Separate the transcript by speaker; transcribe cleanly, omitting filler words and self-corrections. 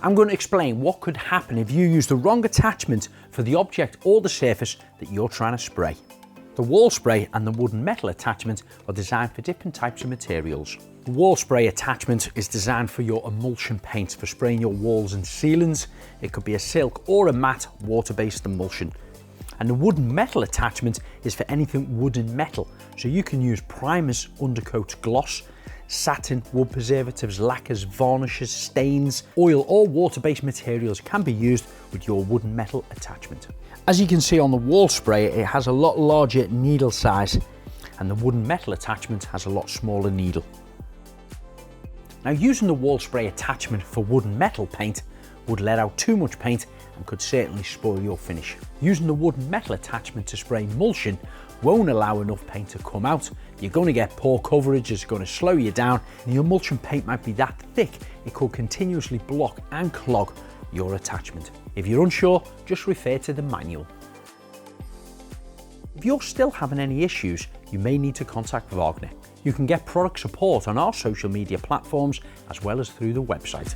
Speaker 1: I'm going to explain what could happen if you use the wrong attachment for the object or the surface that you're trying to spray. The wall spray and the wooden metal attachment are designed for different types of materials. The wall spray attachment is designed for your emulsion paint, for spraying your walls and ceilings. It could be a silk or a matte water-based emulsion. And the wooden metal attachment is for anything wooden metal. So you can use primers, undercoats, gloss, satin, wood preservatives, lacquers, varnishes, stains, oil or water-based materials can be used with your wooden metal attachment. As you can see on the wall spray, it has a lot larger needle size and the wooden metal attachment has a lot smaller needle. Now, using the wall spray attachment for wooden metal paint would let out too much paint and could certainly spoil your finish. Using the wooden metal attachment to spray emulsion won't allow enough paint to come out. You're going to get poor coverage, it's going to slow you down, and the emulsion paint might be that thick it could continuously block and clog your attachment. If you're unsure, just refer to the manual. If you're still having any issues, you may need to contact Wagner. You can get product support on our social media platforms as well as through the website.